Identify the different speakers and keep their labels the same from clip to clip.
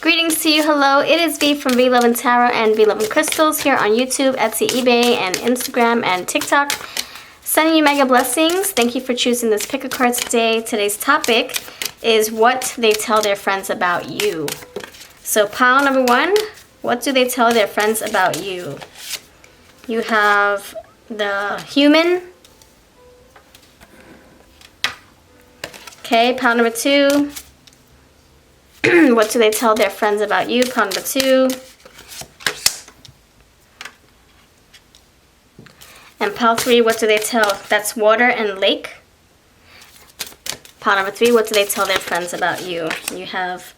Speaker 1: Greetings to you, hello. It is V from V Love and Tarot and VLoveCrystals here on YouTube, Etsy, eBay, and Instagram and TikTok. Sending you mega blessings. Thank you for choosing this pick a card today. Today's topic is what they tell their friends about you. So pile number one, what do they tell their friends about you? You have the human. Okay, pile number two. What do they tell their friends about you? Pile number two. And pile three, what do they tell? That's water and lake. Pile number three, what do they tell their friends about you? You have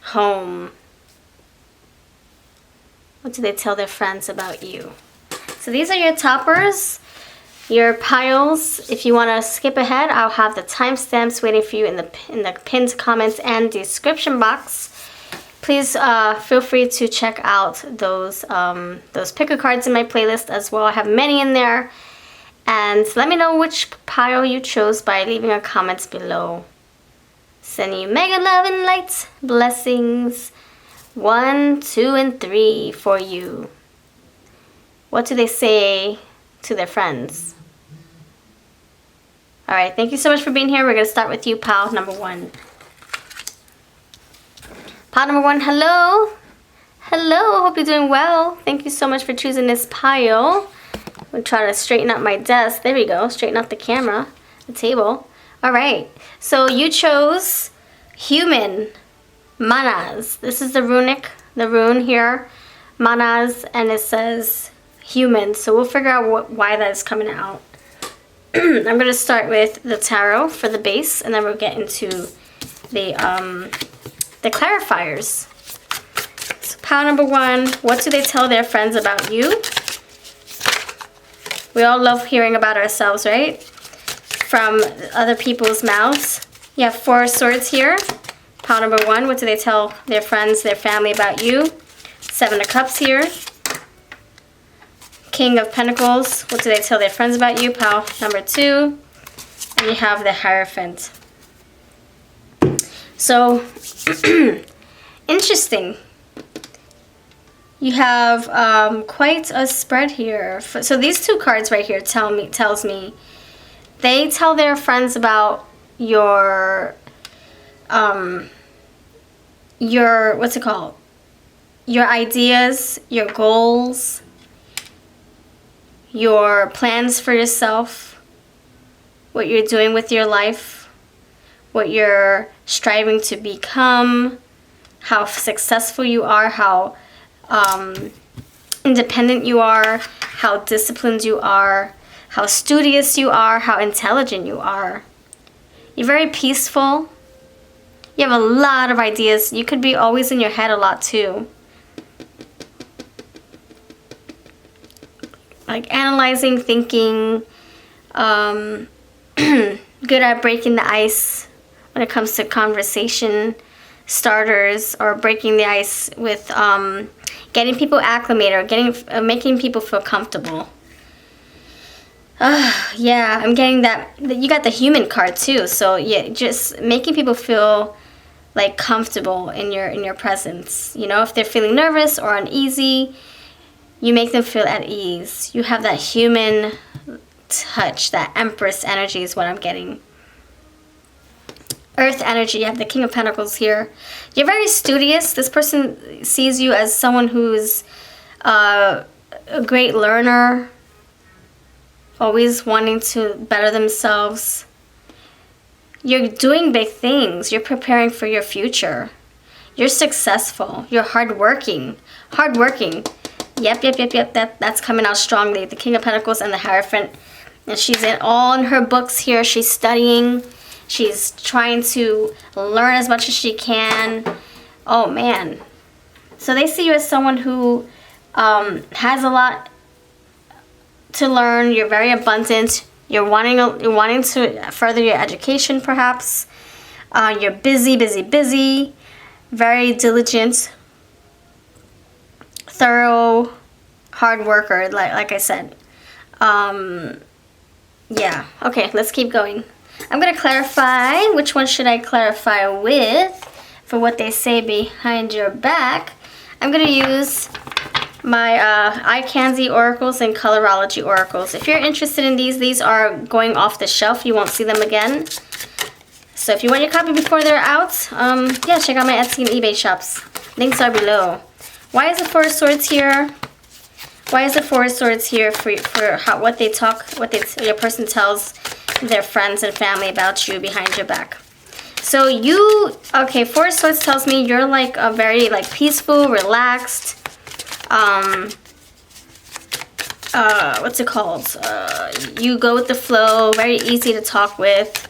Speaker 1: home. What do they tell their friends about you? So these are your toppers, your piles. If you want to skip ahead, I'll have the timestamps waiting for you in the pinned comments and description box. Please feel free to check out those picker cards in my playlist as well. I have many in there. And let me know which pile you chose by leaving a comment below. Sending you mega love and light blessings. 1, 2, and 3 for you. What do they say to their friends? Alright, thank you so much for being here. We're going to start with you, pile number one. Pile number one, hello. Hello, hope you're doing well. Thank you so much for choosing this pile. I'm going to try to straighten up my desk. There we go. Straighten up the camera, the table. Alright, so you chose human. Manas. This is the rune here. Manas, and it says human. So we'll figure out why that is coming out. I'm going to start with the tarot for the base, and then we'll get into the clarifiers. So pile number one, what do they tell their friends about you? We all love hearing about ourselves, right? From other people's mouths. You have 4 of swords here. Pile number one, what do they tell their friends, their family about you? 7 of cups here. King of Pentacles, what do they tell their friends about you? Pile number two. And you have the Hierophant. So, interesting. You have quite a spread here. So these 2 cards right here tells me they tell their friends about your what's it called? Your ideas, your goals, your plans for yourself, what you're doing with your life, what you're striving to become, how successful you are, how independent you are, how disciplined you are, how studious you are, how intelligent you are. You're very peaceful. You have a lot of ideas. You could be always in your head a lot too. Like analyzing, thinking, good at breaking the ice when it comes to conversation starters, or breaking the ice with getting people acclimated, or making people feel comfortable. Yeah, I'm getting that. You got the human card too, so yeah, just making people feel like comfortable in your presence. You know, if they're feeling nervous or uneasy, you make them feel at ease. You have that human touch, that Empress energy is what I'm getting. Earth energy, you have the King of Pentacles here. You're very studious. This person sees you as someone who's a great learner, always wanting to better themselves. You're doing big things. You're preparing for your future. You're successful. You're hardworking. Hardworking. Yep. That's coming out strongly. The King of Pentacles and the Hierophant. And she's all in her books here. She's studying. She's trying to learn as much as she can. Oh, man. So they see you as someone who has a lot to learn. You're very abundant. You're wanting to further your education, perhaps. You're busy. Very diligent. Thorough, hard worker, like I said. Yeah. Okay, let's keep going. I'm going to clarify. Which one should I clarify with? for what they say behind your back, I'm going to use my eye candy oracles and colorology oracles. If you're interested in these are going off the shelf. You won't see them again. So if you want your copy before they're out, yeah, check out my Etsy and eBay shops. Links are below. Why is the Four of Swords here? Why is the Four of Swords here for what they talk, your person tells their friends and family about you behind your back? So you, okay, Four of Swords tells me you're like a very like peaceful, relaxed, what's it called? You go with the flow, very easy to talk with.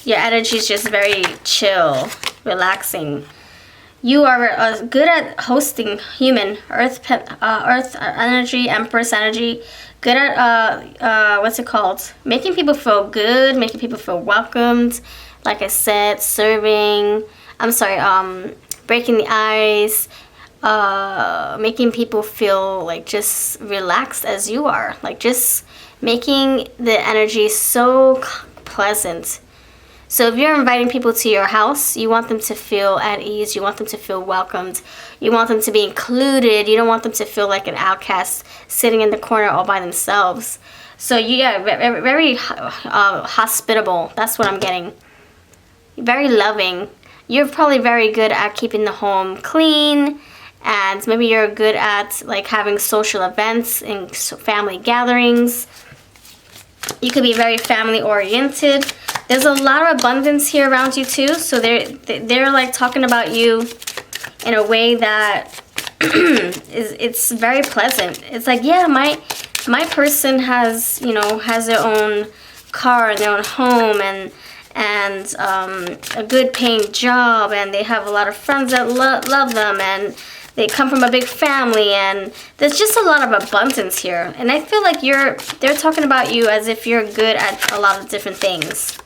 Speaker 1: Your energy is just very chill, relaxing. You are good at hosting human, earth energy, empress energy. Good at, what's it called? Making people feel good, making people feel welcomed. Like I said, serving, breaking the ice, making people feel like just relaxed as you are. Like just making the energy so pleasant. So if you're inviting people to your house, you want them to feel at ease. You want them to feel welcomed. You want them to be included. You don't want them to feel like an outcast sitting in the corner all by themselves. So yeah, very hospitable. That's what I'm getting. Very loving. You're probably very good at keeping the home clean. And maybe you're good at like having social events and family gatherings. You could be very family oriented. There's a lot of abundance here around you too, so they're like talking about you in a way that it's very pleasant. It's like, yeah, my person has, you know, has their own car and their own home and a good paying job, and they have a lot of friends that love them, and they come from a big family, and there's just a lot of abundance here. And I feel like they're talking about you as if you're good at a lot of different things.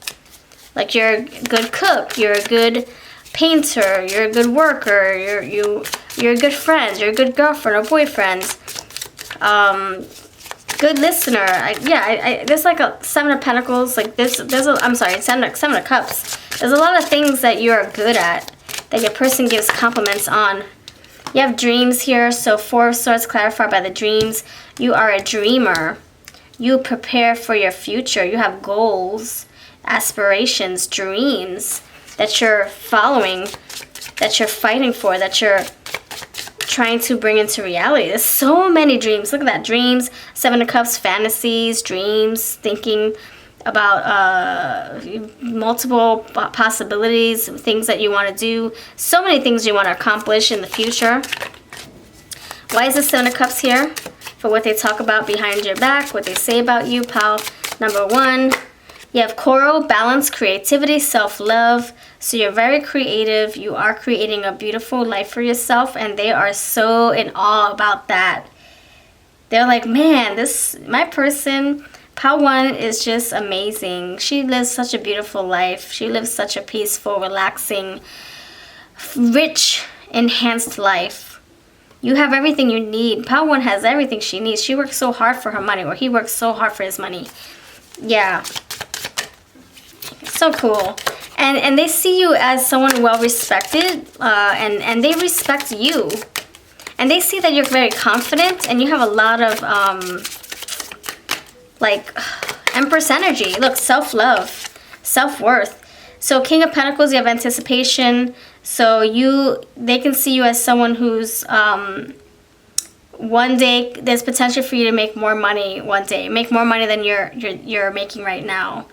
Speaker 1: Like you're a good cook, you're a good painter, you're a good worker, you're a good friend, you're a good girlfriend or boyfriend, good listener. There's like a Seven of Pentacles, like Seven of Cups. There's a lot of things that you're good at that your person gives compliments on. You have dreams here, so Four of Swords clarified by the dreams. You are a dreamer. You prepare for your future. You have goals, aspirations, dreams that you're following, that you're fighting for, that you're trying to bring into reality. There's so many dreams. Look at that. Dreams, Seven of Cups, fantasies, dreams, thinking about multiple possibilities, things that you want to do, so many things you want to accomplish in the future. Why is the Seven of Cups here? For what they talk about behind your back, what they say about you, pal. Number one, you have coral, balance, creativity, self-love. So you're very creative. You are creating a beautiful life for yourself, and they are so in awe about that. They're like, man, my person, Pal 1 is just amazing. She lives such a beautiful life. She lives such a peaceful, relaxing, rich, enhanced life. You have everything you need. Pal 1 has everything she needs. She works so hard for her money, or he works so hard for his money. Yeah. So cool. And they see you as someone well respected, and they respect you. And they see that you're very confident, and you have a lot of like Empress energy. Look, self-love, self-worth. So King of Pentacles, you have anticipation. So they can see you as someone who's one day there's potential for you to make more money one day, make more money than you're making right now.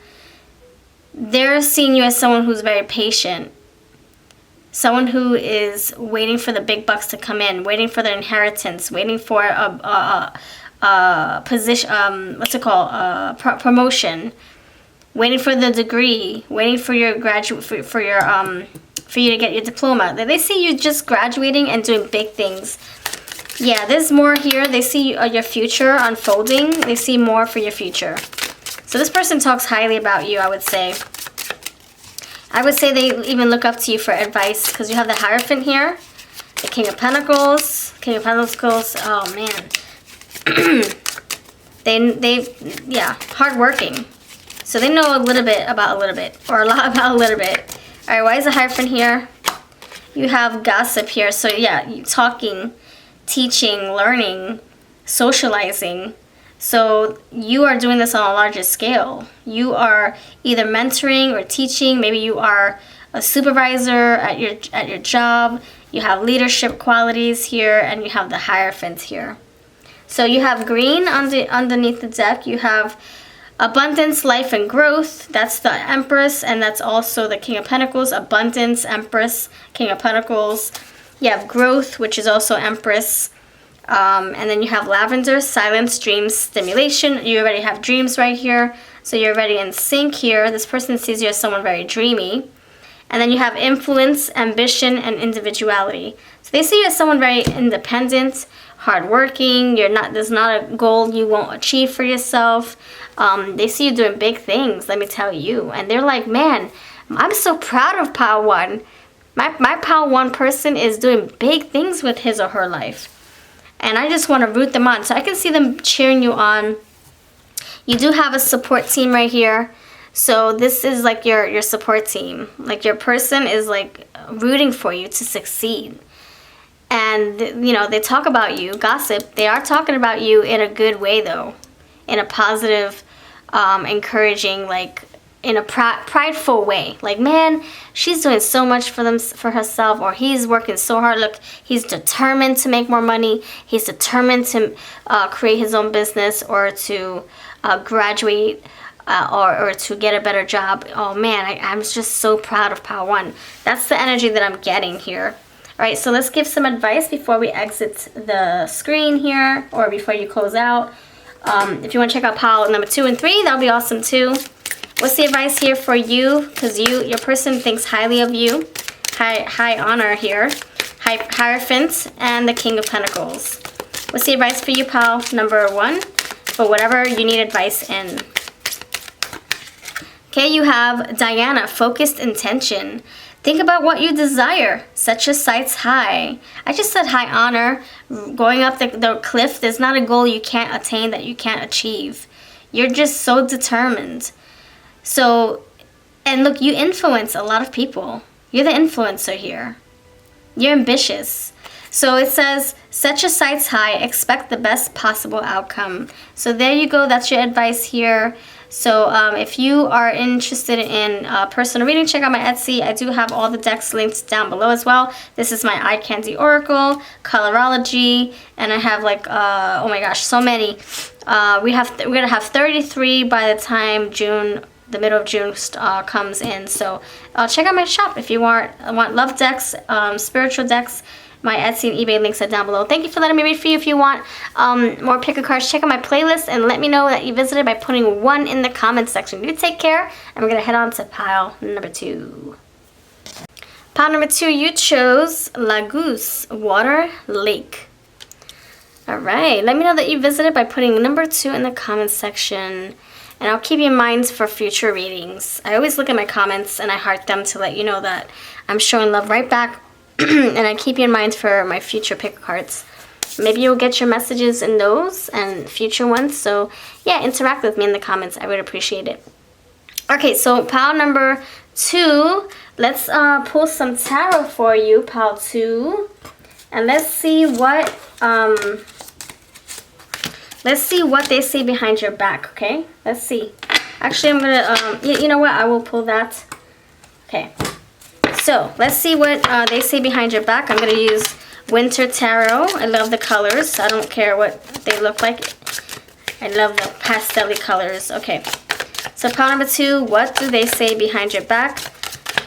Speaker 1: They're seeing you as someone who's very patient, someone who is waiting for the big bucks to come in, waiting for their inheritance, waiting for a position, what's it called, promotion, waiting for the degree, waiting for your for you to get your diploma. They see you just graduating and doing big things. Yeah, there's more here. They see your future unfolding. They see more for your future. So this person talks highly about you, I would say. I would say they even look up to you for advice, because you have the Hierophant here, the King of Pentacles. King of Pentacles, oh man. Yeah, hardworking. So they know a little bit about a little bit, or a lot about a little bit. All right, why is the Hierophant here? You have gossip here. So yeah, talking, teaching, learning, socializing. So you are doing this on a larger scale. You are either mentoring or teaching. Maybe you are a supervisor at your job. You have leadership qualities here, and you have the Hierophant here. So you have green underneath the deck. You have abundance, life, and growth. That's the Empress, and that's also the King of Pentacles. Abundance, Empress, King of Pentacles. You have growth, which is also Empress. And then you have lavender, silence, dreams, stimulation. You already have dreams right here. So you're already in sync here. This person sees you as someone very dreamy. And then you have influence, ambition, and individuality. So they see you as someone very independent, hardworking. There's not a goal you won't achieve for yourself. They see you doing big things, let me tell you. And they're like, man, I'm so proud of Pile 1. My Pile 1 person is doing big things with his or her life. And I just want to root them on. So I can see them cheering you on. You do have a support team right here. So this is like your support team. Like your person is like rooting for you to succeed. And, you know, they talk about you, gossip. They are talking about you in a good way, though. In a positive, encouraging, like, in a prideful way. Like, man, she's doing so much for herself, or he's working so hard. Look, he's determined to make more money. He's determined to create his own business, or to graduate, or to get a better job. Oh, man, I'm just so proud of Pile 1. That's the energy that I'm getting here. All right, so let's give some advice before we exit the screen here, or before you close out. If you want to check out pile number 2 and 3, that would be awesome too. What's the advice here for you? Because your person thinks highly of you. High honor here. Hierophant and the King of Pentacles. What's the advice for you, pile number 1? For whatever you need advice in. Okay, you have Diana, focused intention. Think about what you desire. Set your sights high. I just said high honor. Going up the cliff, there's not a goal you can't attain, that you can't achieve. You're just so determined. So, and look, you influence a lot of people. You're the influencer here. You're ambitious. So it says, set your sights high. Expect the best possible outcome. So there you go. That's your advice here. So if you are interested in personal reading, check out my Etsy. I do have all the decks linked down below as well. This is my Eye Candy Oracle, Colorology, and I have like, oh my gosh, so many. We're gonna have 33 by the time the middle of June comes in. So check out my shop if you want love decks, spiritual decks. My Etsy and eBay links are down below. Thank you for letting me read for you. If you want more pick a cards, check out my playlist and let me know that you visited by putting 1 in the comments section. You take care, and we're going to head on to pile number 2. Pile number 2, you chose Laguz, Water Lake. Alright, let me know that you visited by putting number 2 in the comments section. And I'll keep you in mind for future readings. I always look at my comments and I heart them to let you know that I'm showing love right back. And I keep you in mind for my future pick cards. Maybe you'll get your messages in those and future ones. So yeah, interact with me in the comments. I would appreciate it. Okay, so pile number 2. Let's pull some tarot for you, pile 2. And let's see what they say behind your back, okay? Let's see. Actually, I'm gonna you know what? I will pull that. Okay. So, let's see what they say behind your back. I'm going to use Winter Tarot. I love the colors. I don't care what they look like. I love the pastel-y colors. Okay. So, pile number 2, what do they say behind your back?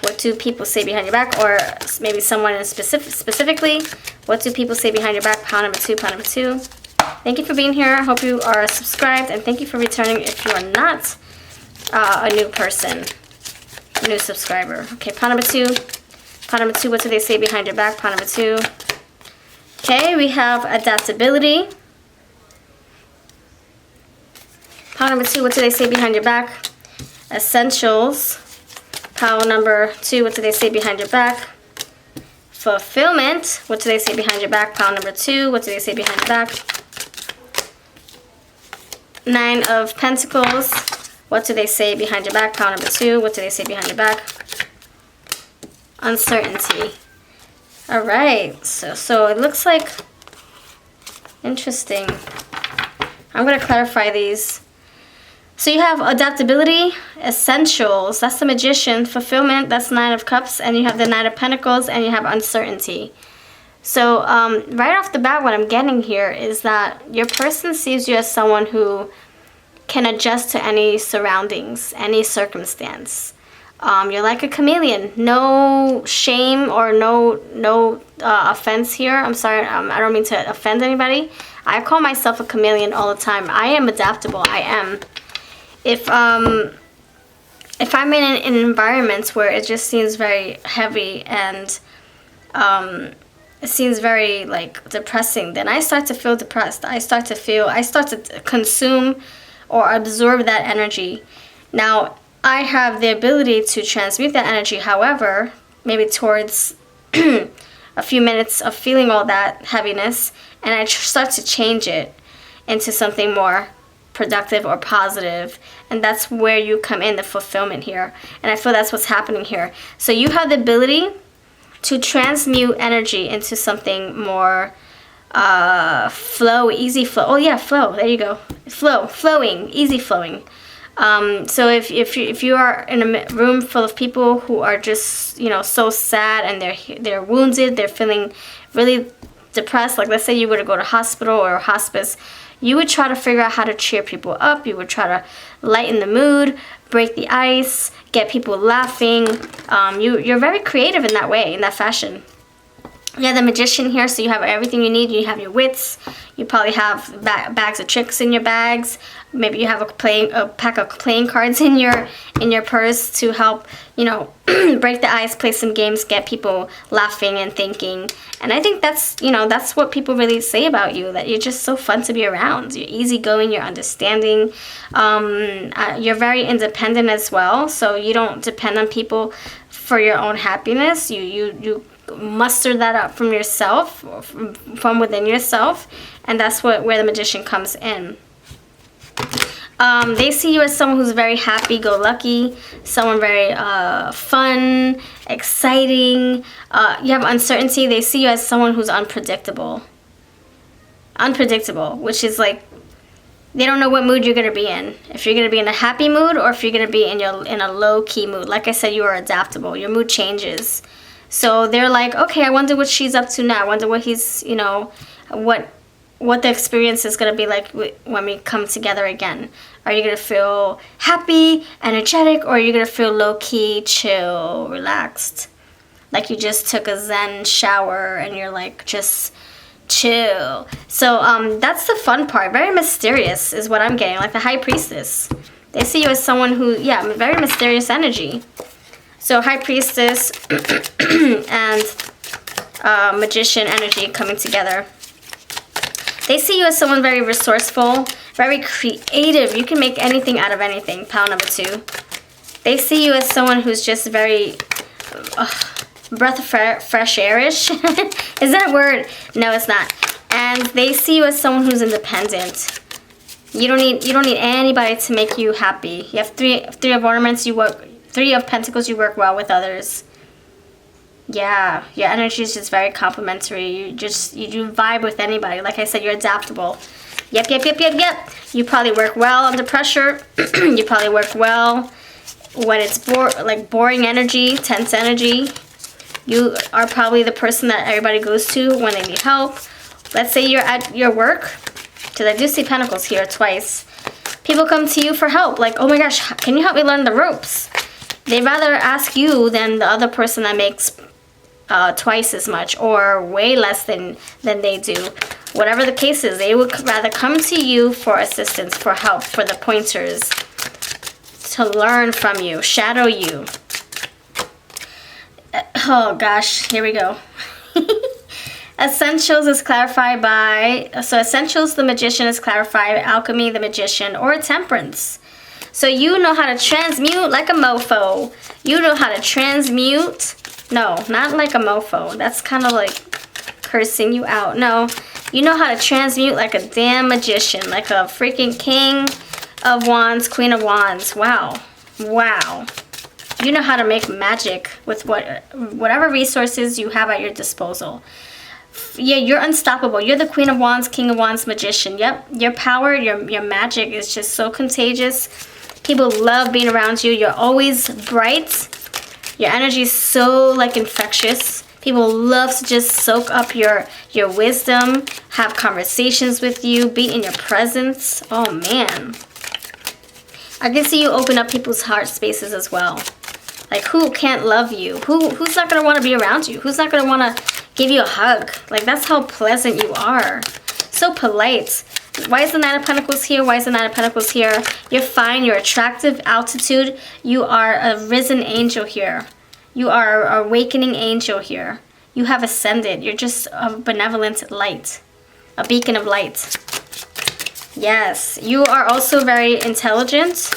Speaker 1: What do people say behind your back? Or maybe someone in specifically. What do people say behind your back? Pile number 2, pile number 2. Thank you for being here. I hope you are subscribed. And thank you for returning if you are not a new person. New subscriber. Okay, pile number 2. Pile number 2, what do they say behind your back? Pile number 2. Okay, we have adaptability. Pile number 2, what do they say behind your back? Essentials. Pile number 2, what do they say behind your back? Fulfillment. What do they say behind your back? Pile number 2, what do they say behind your back? 9 of Pentacles. What do they say behind your back? Pile number 2. What do they say behind your back? Uncertainty. All right. So it looks like interesting. I'm going to clarify these. So you have adaptability, essentials, that's the Magician, fulfillment, that's Nine of Cups, and you have the Nine of Pentacles, and you have uncertainty. So right off the bat, what I'm getting here is that your person sees you as someone who can adjust to any surroundings, any circumstance. You're like a chameleon. No shame or no offense here. I'm sorry, I don't mean to offend anybody. I call myself a chameleon all the time. I am adaptable. I am. If I'm in environments where it just seems very heavy and it seems very like depressing, then I start to feel depressed. I start to consume or absorb that energy. Now, I have the ability to transmute that energy, however, maybe towards a few minutes of feeling all that heaviness, and I start to change it into something more productive or positive, and that's where you come in, the fulfillment here. And I feel that's what's happening here. So you have the ability to transmute energy into something more easy flow. Oh yeah, flow. There you go. Flowing, easy flowing. So if you are in a room full of people who are just, you know, so sad and they're wounded, they're feeling really depressed, like let's say you were to go to hospital or hospice, you would try to figure out how to cheer people up. You would try to lighten the mood, break the ice, get people laughing. You're very creative in that way, in that fashion. You have the Magician here, so you have everything you need. You have your wits. You probably have bags of tricks in your bags. Maybe you have a pack of playing cards in your purse to help, you know, break the ice, play some games, get people laughing and thinking. And I think that's, you know, that's what people really say about you, that you're just so fun to be around. You're easygoing, you're understanding. You're very independent as well, so you don't depend on people for your own happiness. You muster that up from yourself, from within yourself, and that's where the Magician comes in. They see you as someone who's very happy-go-lucky, someone very fun, exciting. You have uncertainty. They see you as someone who's unpredictable. Unpredictable, which is like they don't know what mood you're going to be in. If you're going to be in a happy mood or if you're going to be in a low-key mood. Like I said, you are adaptable. Your mood changes. So they're like, okay, I wonder what she's up to now. I wonder what he's, you know, what the experience is going to be like when we come together again. Are you going to feel happy, energetic, or are you going to feel low-key, chill, relaxed? Like you just took a Zen shower and you're like just chill. So that's the fun part. Very mysterious is what I'm getting, like the High Priestess. They see you as someone who, yeah, very mysterious energy. So High Priestess and Magician energy coming together. They see you as someone very resourceful, very creative. You can make anything out of anything, pile number 2. They see you as someone who's just very breath of fresh airish. Is that a word? No, it's not. And they see you as someone who's independent. You don't need anybody to make you happy. You have three of ornaments. You work. 3 of Pentacles, you work well with others. Yeah, your energy is just very complimentary. You do vibe with anybody. Like I said, you're adaptable. Yep. You probably work well under pressure. You probably work well when it's boring energy, tense energy. You are probably the person that everybody goes to when they need help. Let's say you're at your work, because I do see Pentacles here twice. People come to you for help. Like, oh my gosh, can you help me learn the ropes? They'd rather ask you than the other person that makes twice as much or way less than they do. Whatever the case is, they would rather come to you for assistance, for help, for the pointers, to learn from you, shadow you. Oh gosh, here we go. Essentials is clarified by, so Essentials, the Magician, is clarified, Alchemy, the Magician, or Temperance. So you know how to transmute like a mofo. You know how to transmute. No, not like a mofo. That's kind of like cursing you out. No, you know how to transmute like a damn magician. Like a freaking King of Wands, Queen of Wands. Wow. Wow. You know how to make magic with whatever resources you have at your disposal. Yeah, you're unstoppable. You're the Queen of Wands, King of Wands, Magician. Yep, your power, your magic is just so contagious. People love being around you. You're always bright. Your energy is so like infectious. People love to just soak up your wisdom, have conversations with you, be in your presence. Oh man. I can see you open up people's heart spaces as well. Like, who can't love you? Who's not going to want to be around you? Who's not going to want to give you a hug? Like, that's how pleasant you are. So polite. Why is the Nine of Pentacles here? Why is the Nine of Pentacles here? You're fine. You're attractive. Altitude. You are a risen angel here. You are an awakening angel here. You have ascended. You're just a benevolent light. A beacon of light. Yes. You are also very intelligent.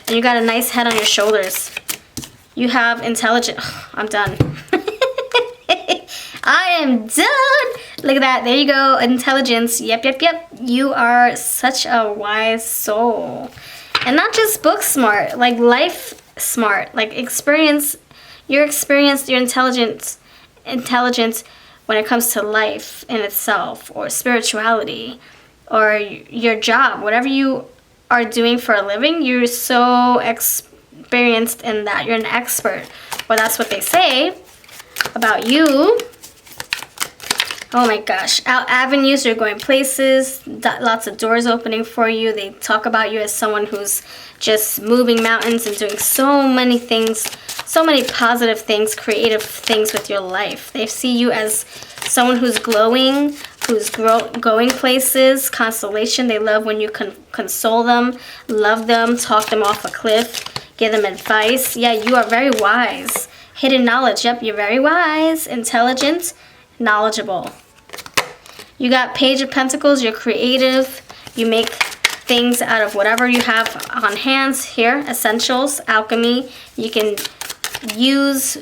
Speaker 1: And you got a nice head on your shoulders. You have intelligent. I'm done. I am done. Look at that. There you go. Intelligence. Yep. You are such a wise soul. And not just book smart. Like life smart. Like experience. Your experience, your intelligence when it comes to life in itself. Or spirituality. Or your job. Whatever you are doing for a living. You're so experienced in that. You're an expert. Well, that's what they say about you. Oh my gosh. Out avenues, you're going places. Lots of doors opening for you. They talk about you as someone who's just moving mountains and doing so many things, so many positive things, creative things with your life. They see you as someone who's glowing, who's going places, consolation. They love when you console them, love them, talk them off a cliff, give them advice. Yeah, you are very wise. Hidden knowledge. Yep, you're very wise, intelligent, knowledgeable. You got Page of Pentacles. You're creative. You make things out of whatever you have on hands. Here, essentials, alchemy. You can use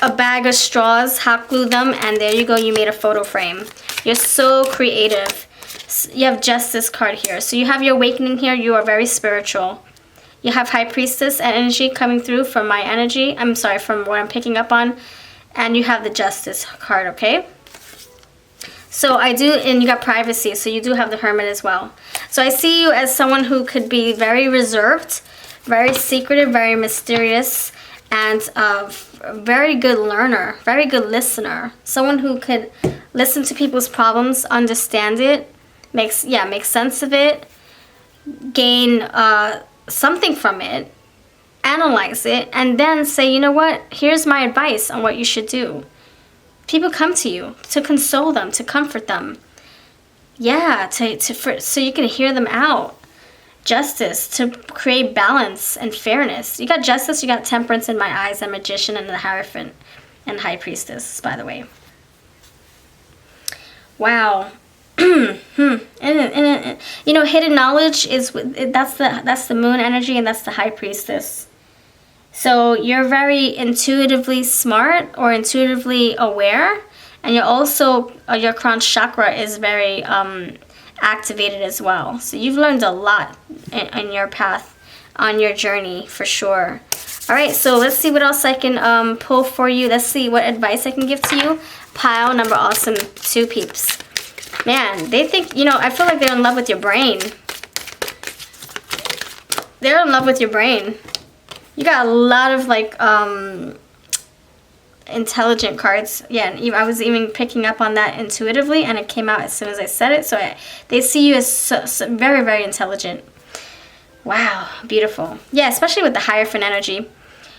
Speaker 1: a bag of straws, hot glue them, and there you go. You made a photo frame. You're so creative. You have Justice card here. So you have your awakening here. You are very spiritual. You have High Priestess energy coming through from my energy. I'm sorry, from what I'm picking up on. And you have the Justice card, okay? So I do, and you got Privacy, so you do have the Hermit as well. So I see you as someone who could be very reserved, very secretive, very mysterious, and a very good learner, very good listener. Someone who could listen to people's problems, understand it, make sense of it, gain something from it, analyze it, and then say, you know what, here's my advice on what you should do. People come to you to console them, to comfort them. Yeah, so you can hear them out. Justice, to create balance and fairness. You got Justice, you got Temperance in my eyes, and Magician, and the Hierophant, and High Priestess, by the way. Wow. You know, hidden knowledge is that's the Moon energy, and that's the High Priestess. So you're very intuitively smart or intuitively aware, and you're also your crown chakra is very activated as well. So you've learned a lot in your path, on your journey, for sure. All right, so let's see what else I can pull for you. Let's see what advice I can give to you. Pile number awesome 2 peeps. Man, they think, you know, I feel like they're in love with your brain. They're in love with your brain. You got a lot of like intelligent cards. Yeah, and I was even picking up on that intuitively, and it came out as soon as I said it. So they see you as so very, very intelligent. Wow, beautiful. Yeah, especially with the Hierophant energy.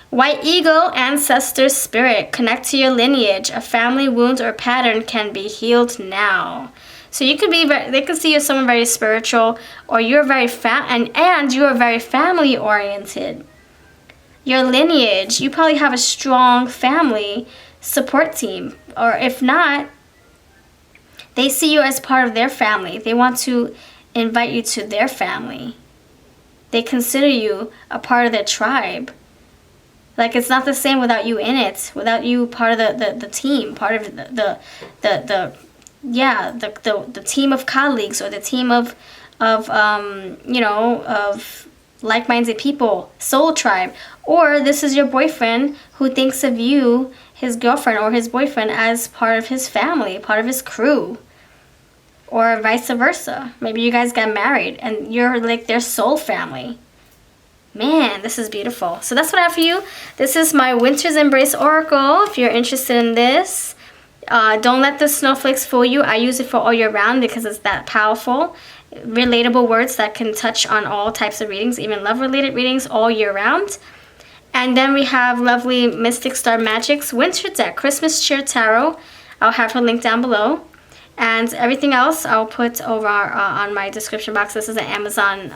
Speaker 1: White Eagle, Ancestor Spirit. Connect to your lineage. A family wound or pattern can be healed now. So you could be, they could see you as someone very spiritual, or you're very and you are very family oriented. Your lineage, you probably have a strong family support team, or if not, they see you as part of their family. They want to invite you to their family. They consider you a part of their tribe. Like, it's not the same without you in it, without you part of the team, part of the team of colleagues, or the team of like-minded people, soul tribe. Or this is your boyfriend who thinks of you, his girlfriend or his boyfriend, as part of his family, part of his crew. Or vice versa. Maybe you guys got married and you're like their soul family. Man, this is beautiful. So that's what I have for you. This is my Winter's Embrace Oracle. If you're interested in this, don't let the snowflakes fool you. I use it for all year round because it's that powerful. Relatable words that can touch on all types of readings, even love-related readings all year round. And then we have lovely Mystic Star Magic's Winter Deck, Christmas Cheer Tarot. I'll have her link down below. And everything else I'll put over on my description box. This is an Amazon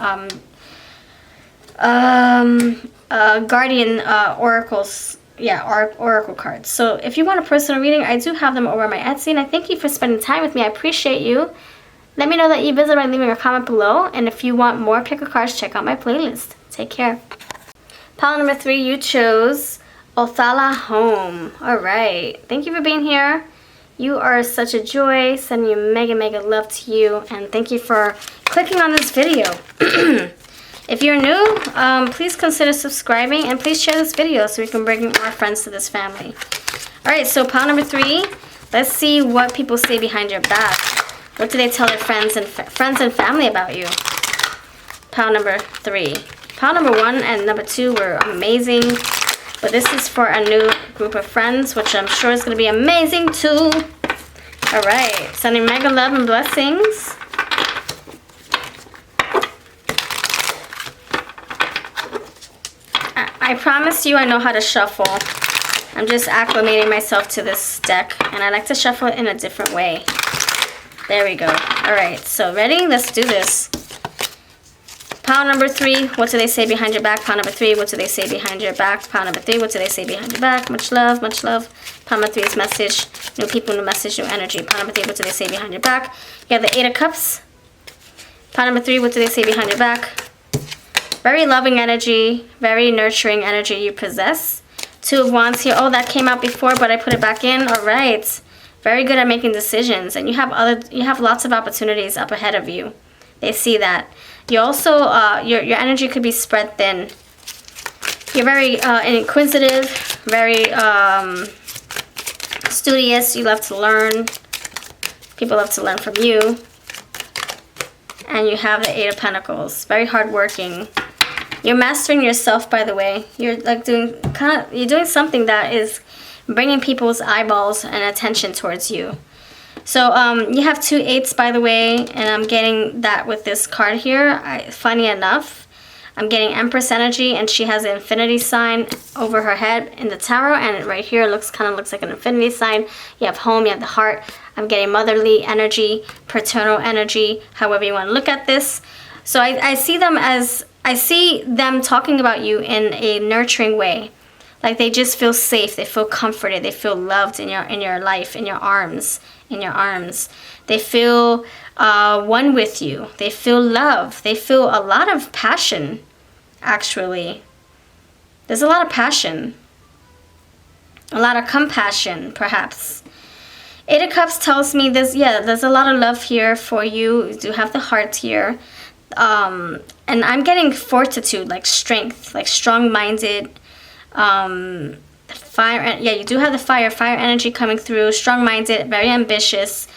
Speaker 1: Guardian Oracles. Yeah, Oracle cards. So if you want a personal reading, I do have them over on my Etsy. And I thank you for spending time with me. I appreciate you. Let me know that you visit by leaving a comment below. And if you want more pick a cards, check out my playlist. Take care. Pile number 3, you chose Othala Home. Alright. Thank you for being here. You are such a joy. Sending you mega love to you. And thank you for clicking on this video. If you're new, please consider subscribing. And please share this video so we can bring more friends to this family. Alright, so pile number 3. Let's see what people say behind your back. What do they tell their friends and family about you? Pile number 3. Pile number 1 and number 2 were amazing. But this is for a new group of friends, which I'm sure is going to be amazing too. Alright, sending mega love and blessings. I promise you I know how to shuffle. I'm just acclimating myself to this deck. And I like to shuffle it in a different way. There we go. Alright, so ready? Let's do this. Pile number 3, what do they say behind your back? Pile number 3, what do they say behind your back? Pile number 3, what do they say behind your back? Much love, much love. Pile number 3's message. New people, new message, new energy. Pile number 3, what do they say behind your back? You have the 8 of Cups. Pile number 3, what do they say behind your back? Very loving energy, very nurturing energy you possess. 2 of Wands here. Oh, that came out before, but I put it back in. Alright. Very good at making decisions, and you have lots of opportunities up ahead of you. They see that. You also your energy could be spread thin. You're very inquisitive, very studious. You love to learn. People love to learn from you. And you have the 8 of Pentacles. Very hardworking. You're mastering yourself, by the way. You're like you're doing something that is bringing people's eyeballs and attention towards you. So you have 2 8s, by the way, and I'm getting that with this card here. Funny enough, I'm getting Empress energy, and she has an infinity sign over her head in the tarot, and right here kind of looks like an infinity sign. You have home, you have the heart. I'm getting motherly energy, paternal energy, however you want to look at this. So I see them talking about you in a nurturing way. Like they just feel safe, they feel comforted, they feel loved in your life, in your arms. They feel one with you. They feel love. They feel a lot of passion, actually. There's a lot of passion. A lot of compassion, perhaps. 8 of Cups tells me there's a lot of love here for you. You do have the heart here. And I'm getting fortitude, like strength, like strong-minded. Fire, yeah, you do have the fire energy coming through, strong-minded, very ambitious.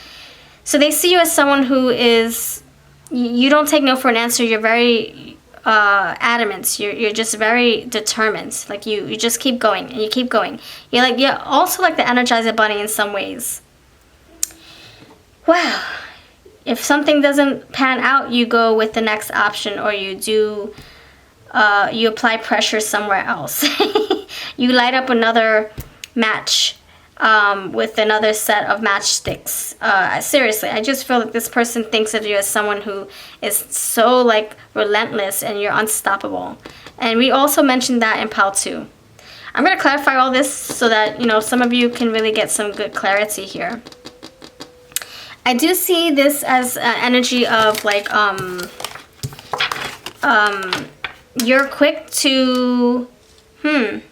Speaker 1: So they see you as someone who is, you don't take no for an answer. You're very adamant. You're just very determined. Like you just keep going and you keep going. You're also like the Energizer Bunny in some ways. Wow. If something doesn't pan out, you go with the next option, or you do. You apply pressure somewhere else. You light up another match with another set of matchsticks. Seriously, I just feel like this person thinks of you as someone who is so like relentless and you're unstoppable. And we also mentioned that in pile 2. I'm going to clarify all this so that, some of you can really get some good clarity here. I do see this as an energy of like, you're quick to, in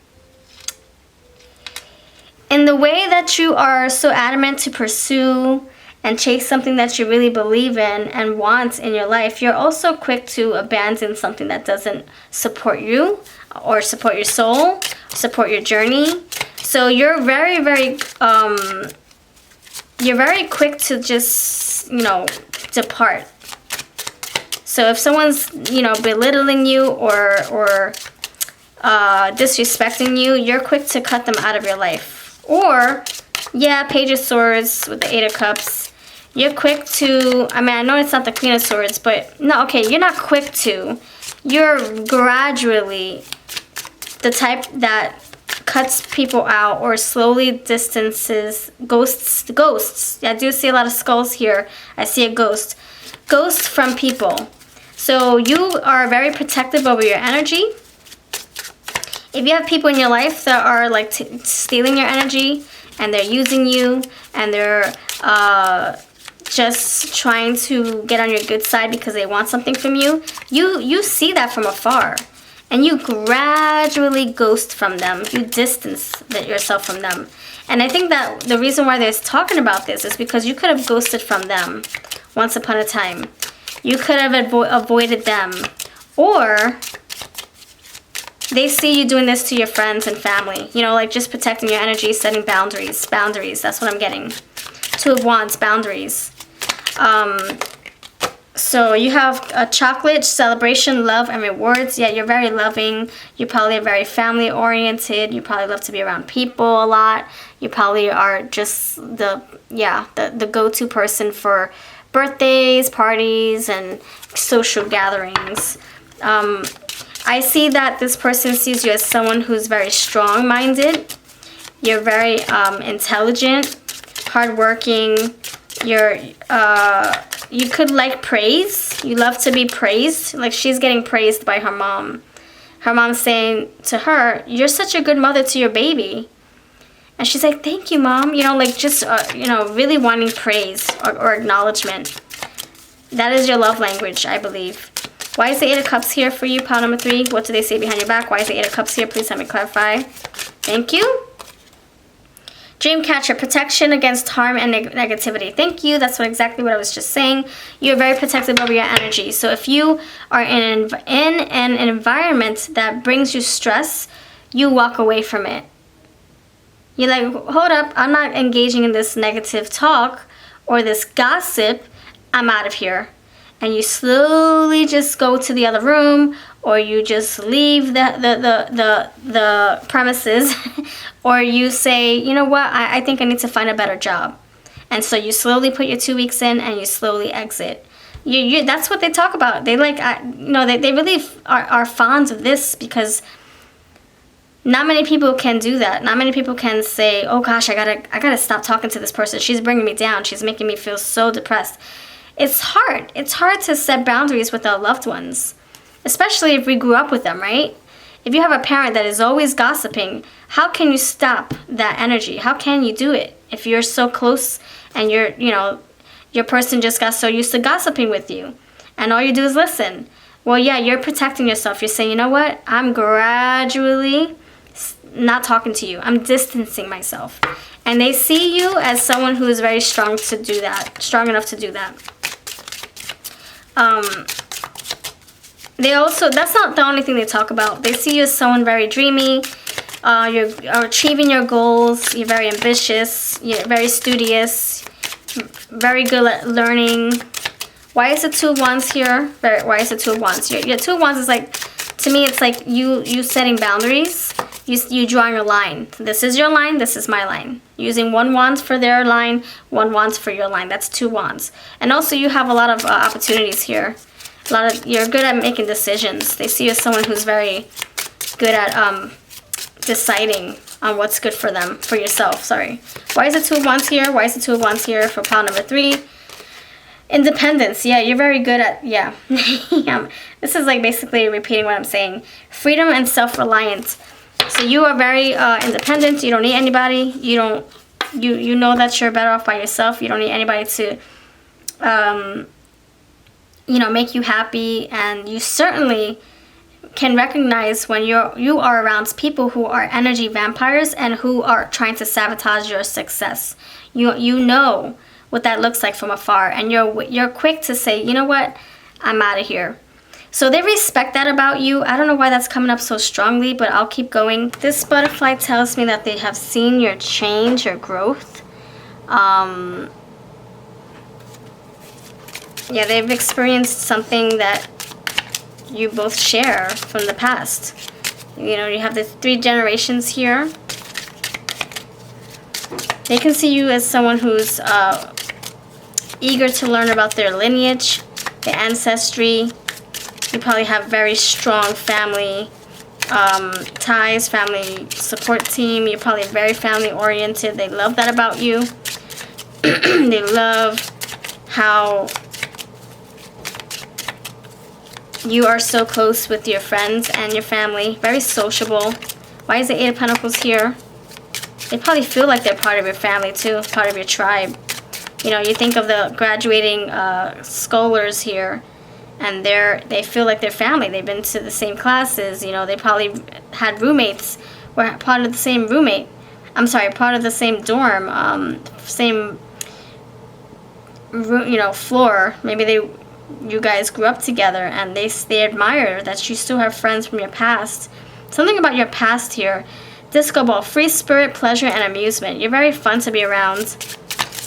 Speaker 1: the way that you are so adamant to pursue and chase something that you really believe in and want in your life, you're also quick to abandon something that doesn't support you or support your soul, support your journey. So you're very, very, you're very quick to just, depart. So if someone's, belittling you or disrespecting you, you're quick to cut them out of your life. Or, yeah, Page of Swords with the Eight of Cups. You're quick to, I know it's not the Queen of Swords, but no, okay, you're not quick to. You're gradually the type that cuts people out or slowly distances, ghosts. I do see a lot of skulls here. I see a ghost from people. So you are very protective over your energy. If you have people in your life that are like stealing your energy and they're using you and they're just trying to get on your good side because they want something from you, you see that from afar. And you gradually ghost from them. You distance yourself from them. And I think that the reason why they're talking about this is because you could have ghosted from them once upon a time. You could have avoided them. Or they see you doing this to your friends and family. Like just protecting your energy, setting boundaries. Boundaries, that's what I'm getting. Two of Wands, boundaries. So you have a chocolate, celebration, love, and rewards. Yeah, you're very loving. You probably are very family oriented. You probably love to be around people a lot. You probably are just the go-to person for birthdays, parties, and social gatherings. I see that this person sees you as someone who's very strong-minded. You're very intelligent, hardworking. You could like praise. You love to be praised. Like she's getting praised by her mom. Her mom's saying to her, "You're such a good mother to your baby." And she's like, "Thank you, Mom." Really wanting praise or acknowledgement. That is your love language, I believe. Why is the Eight of Cups here for you, pile number 3? What do they say behind your back? Why is the Eight of Cups here? Please help me clarify. Thank you. Dreamcatcher, protection against harm and negativity. Thank you. That's exactly what I was just saying. You're very protective over your energy. So if you are in an environment that brings you stress, you walk away from it. You're like, hold up, I'm not engaging in this negative talk or this gossip. I'm out of here. And you slowly just go to the other room, or you just leave the premises, or you say, you know what, I think I need to find a better job. And so you slowly put your 2 weeks in and you slowly exit. That's what they talk about. They like, they really are fond of this because not many people can do that. Not many people can say, oh gosh, I gotta stop talking to this person. She's bringing me down. She's making me feel so depressed. It's hard. It's hard to set boundaries with our loved ones, especially if we grew up with them, right? If you have a parent that is always gossiping, how can you stop that energy? How can you do it if you're so close and your person just got so used to gossiping with you and all you do is listen? Well, yeah, you're protecting yourself. You're saying, you know what? I'm gradually not talking to you. I'm distancing myself. And they see you as someone who is very strong to do that, strong enough to do that. They also, that's not the only thing they talk about. They see you as someone very dreamy. You're achieving your goals. You're very ambitious. You're very studious. Very good at learning. Why is it 2 of Wands here? Why is it 2 of Wands? Your 2 of Wands is like, to me, it's like you setting boundaries. You drawing a line. This is your line. This is my line. Using 1 wand for their line, 1 wand for your line. That's 2 wands. And also, you have a lot of opportunities here. You're good at making decisions. They see you as someone who's very good at deciding on what's good for them, for yourself. Sorry. Why is it 2 of Wands here? Why is it 2 of Wands here for pile number 3? Independence. Yeah, you're very good at, yeah. This is like basically repeating what I'm saying. Freedom and self-reliance. So you are very independent. You don't need anybody. You know that you're better off by yourself. You don't need anybody to make you happy, and you certainly can recognize when you are around people who are energy vampires and who are trying to sabotage your success. You know what that looks like from afar, and you're quick to say, you know what, I'm out of here. So they respect that about you. I don't know why that's coming up so strongly, but I'll keep going. This butterfly tells me that they have seen your change, your growth. Yeah, they've experienced something that you both share from the past. You know, you have the 3 generations here. They can see you as someone who's eager to learn about their lineage, their ancestry. You probably have very strong family ties, family support team. You're probably very family oriented. They love that about you. They love how you are so close with your friends and your family. Very sociable. Why is the 8 of Pentacles here? They probably feel like they're part of your family too, part of your tribe. You know, you think of the graduating scholars here, and they feel like they're family. They've been to the same classes. You know, they probably had roommates, were part of the same roommate. I'm sorry, part of the same dorm, same, you know, floor. Maybe you guys grew up together, and they admire that you still have friends from your past. Something about your past here. Disco ball, free spirit, pleasure, and amusement. You're very fun to be around.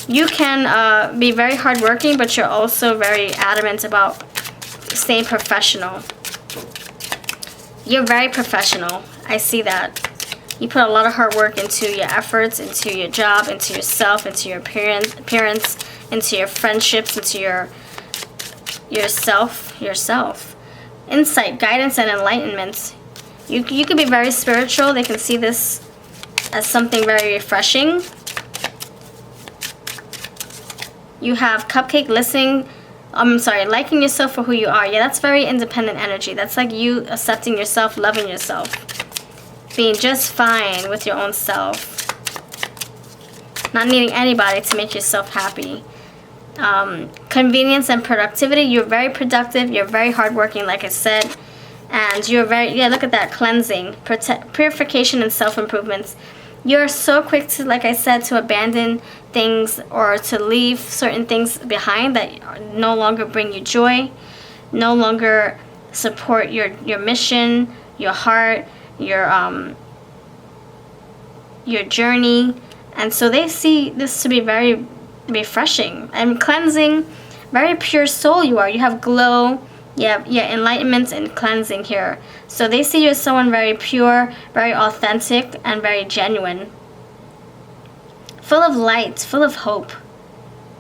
Speaker 1: You can be very hardworking, but you're also very adamant about staying professional. You're very professional. I see that. You put a lot of hard work into your efforts, into your job, into yourself, into your appearance, into your friendships, into yourself. Insight, guidance, and enlightenment. You could be very spiritual. They can see this as something very refreshing. You have cupcake liking yourself for who you are. Yeah, that's very independent energy. That's like you accepting yourself, loving yourself, being just fine with your own self, not needing anybody to make yourself happy. Convenience and productivity. You're very productive. You're very hardworking, like I said. And you're very, yeah, look at that, cleansing, purification, and self-improvements. You're so quick to, like I said, to abandon things or to leave certain things behind that no longer bring you joy, no longer support your mission, your heart, your journey. And so they see this to be very refreshing and cleansing. Very pure soul you are. You have glow. Yeah, enlightenment and cleansing here. So they see you as someone very pure, very authentic, and very genuine. Full of light, full of hope,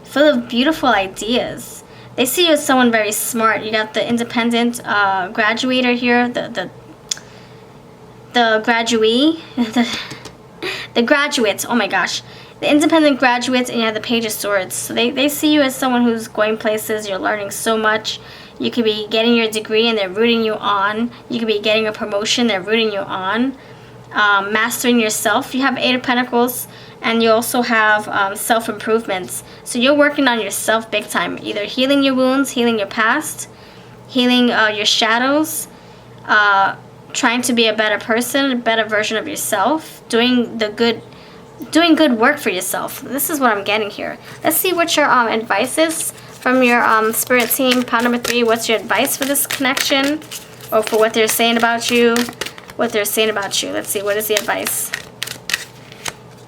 Speaker 1: full of beautiful ideas. They see you as someone very smart. You got the independent graduator here, the graduee, the graduates, oh my gosh. The independent graduates, and you have the Page of Swords. So they see you as someone who's going places. You're learning so much. You could be getting your degree and they're rooting you on. You could be getting a promotion, they're rooting you on. Mastering yourself. You have 8 of Pentacles, and you also have self-improvements. So you're working on yourself big time. Either healing your wounds, healing your past, healing your shadows, trying to be a better person, a better version of yourself, doing good work for yourself. This is what I'm getting here. Let's see what your advice is from your spirit team. Pile number 3, what's your advice for this connection, or for what they're saying about you? Let's see, what is the advice?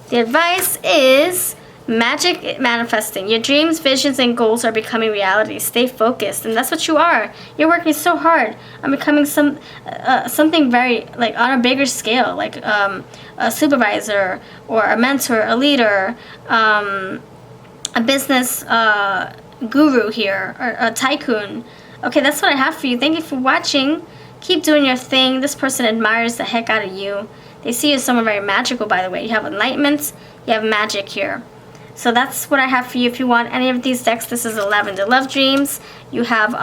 Speaker 1: The advice is magic manifesting. Your dreams, visions, and goals are becoming reality. Stay focused, and that's what you are. You're working so hard on becoming something very, like, on a bigger scale, like a supervisor or a mentor, a leader, a business guru here, or a tycoon. Okay, that's what I have for you. Thank you for watching. Keep doing your thing. This person admires the heck out of you. They see you as someone very magical, by the way. You have enlightenment, you have magic here. So that's what I have for you. If you want any of these decks, this is 11. The Love Dreams. You have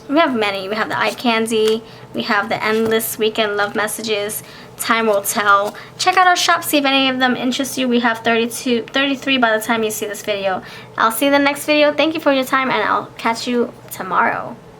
Speaker 1: we have many. We have the Eye Candy. We have the Endless Weekend Love Messages. Time Will Tell. Check out our shop, see if any of them interest you. We have 33 by the time you see this video. I'll see you in the next video. Thank you for your time, and I'll catch you tomorrow.